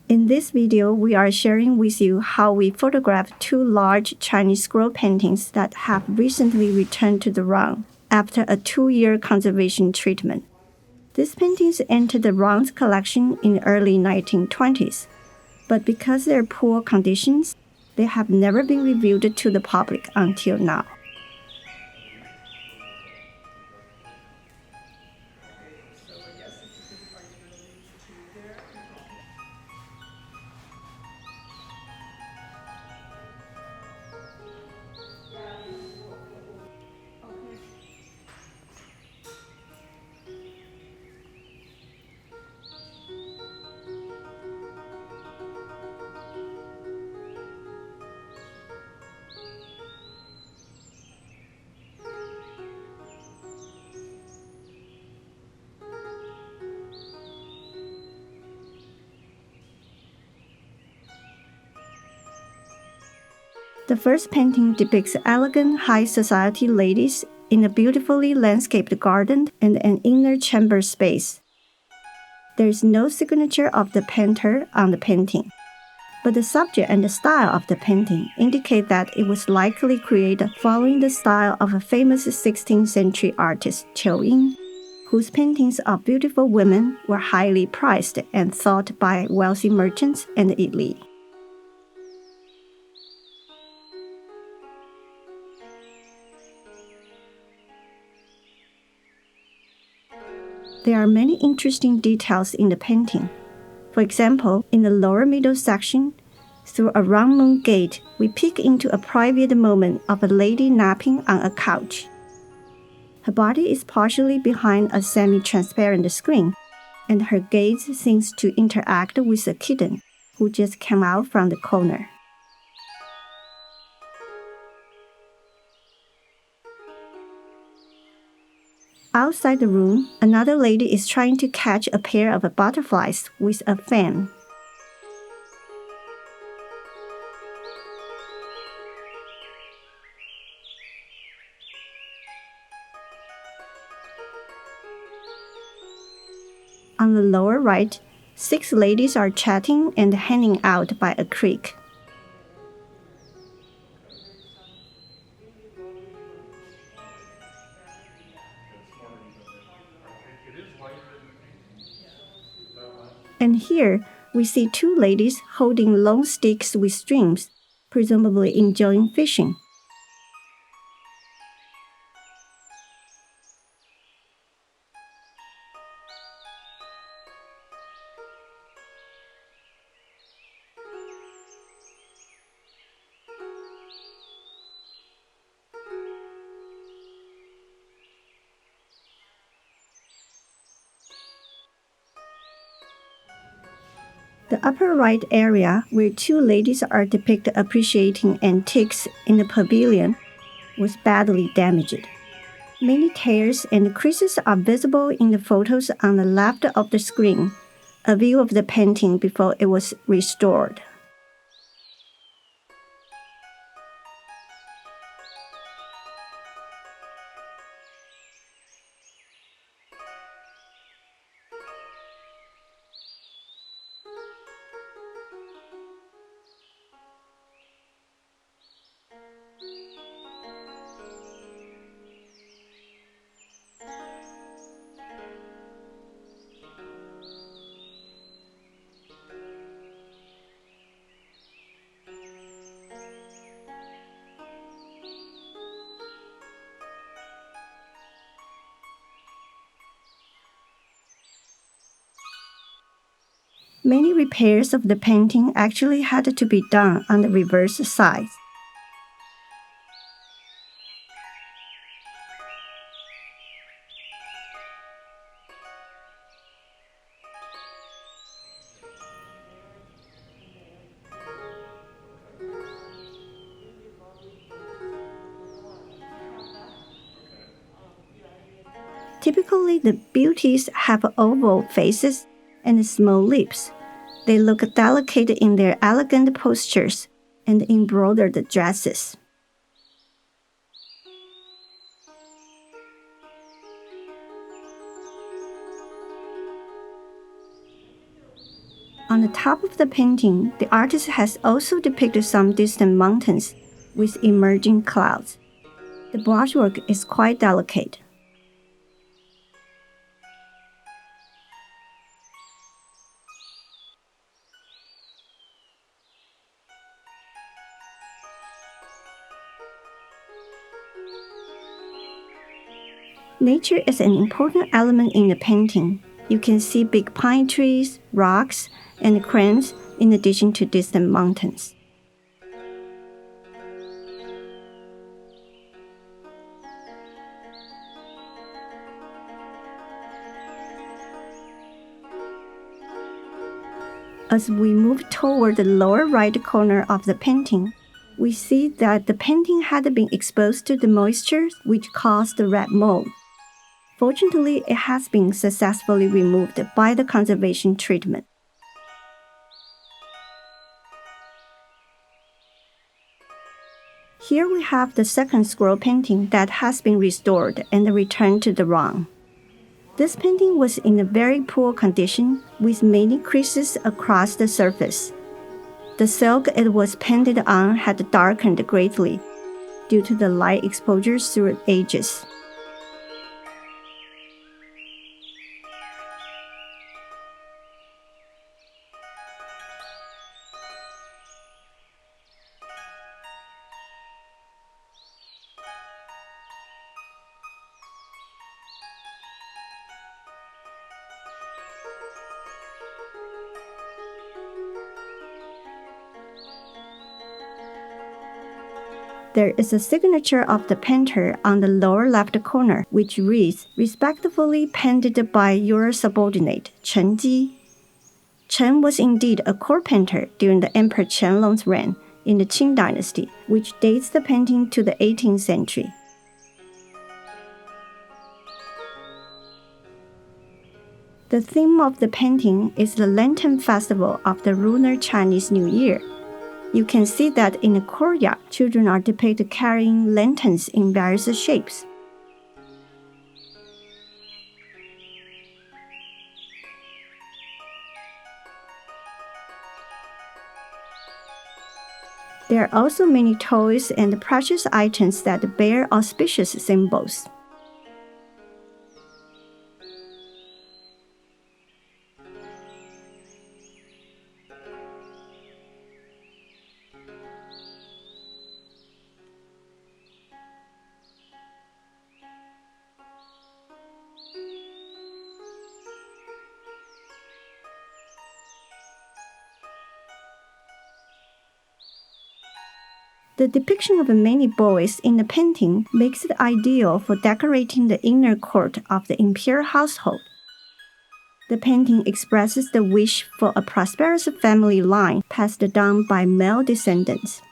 In this video, we are sharing with you how we photographed two large Chinese scroll paintings that have recently returned to the Rhind after a 2-year conservation treatment. These paintings entered the Rhind's collection in the early 1920s, but because of their poor conditions, they have never been revealed to the public until now. The first painting depicts elegant high society ladies in a beautifully landscaped garden and an inner chamber space. There is no signature of the painter on the painting, but the subject and the style of the painting indicate that it was likely created following the style of a famous 16th century artist Qiu Ying, whose paintings of beautiful women were highly prized and thought by wealthy merchants and the elite. There are many interesting details in the painting. For example, in the lower middle section, through a round moon gate, we peek into a private moment of a lady napping on a couch. Her body is partially behind a semi-transparent screen, and her gaze seems to interact with a kitten who just came out from the corner. Outside the room, another lady is trying to catch a pair of butterflies with a fan. On the lower right, 6 ladies are chatting and hanging out by a creek. And here, we see 2 ladies holding long sticks with strings, presumably enjoying fishing. The upper right area, where 2 ladies are depicted appreciating antiques in the pavilion, was badly damaged. Many tears and creases are visible in the photos on the left of the screen, a view of the painting before it was restored. Many repairs of the painting actually had to be done on the reverse side. Typically, the beauties have oval faces and small lips. They look delicate in their elegant postures and embroidered dresses. On the top of the painting, the artist has also depicted some distant mountains with emerging clouds. The brushwork is quite delicate. Nature is an important element in the painting. You can see big pine trees, rocks, and cranes in addition to distant mountains. As we move toward the lower right corner of the painting, we see that the painting had been exposed to the moisture which caused the red mold. Fortunately, it has been successfully removed by the conservation treatment. Here we have the second scroll painting that has been restored and returned to the ROM. This painting was in a very poor condition with many creases across the surface. The silk it was painted on had darkened greatly due to the light exposure through ages. There is a signature of the painter on the lower left corner, which reads, "Respectfully painted by your subordinate, Chen Ji." Chen was indeed a court painter during the Emperor Qianlong's reign in the Qing dynasty, which dates the painting to the 18th century. The theme of the painting is the Lantern Festival of the Lunar Chinese New Year. You can see that in the courtyard, children are depicted carrying lanterns in various shapes. There are also many toys and precious items that bear auspicious symbols. The depiction of many boys in the painting makes it ideal for decorating the inner court of the imperial household. The painting expresses the wish for a prosperous family line passed down by male descendants.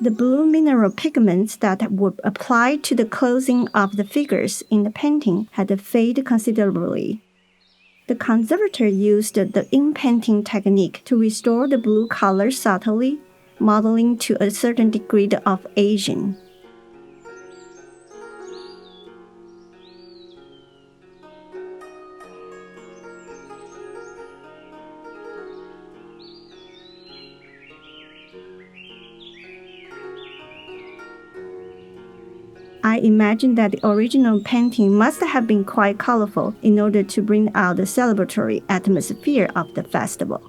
The blue mineral pigments that were applied to the clothing of the figures in the painting had faded considerably. The conservator used the in-painting technique to restore the blue color subtly, modeling to a certain degree of aging. I imagine that the original painting must have been quite colorful in order to bring out the celebratory atmosphere of the festival.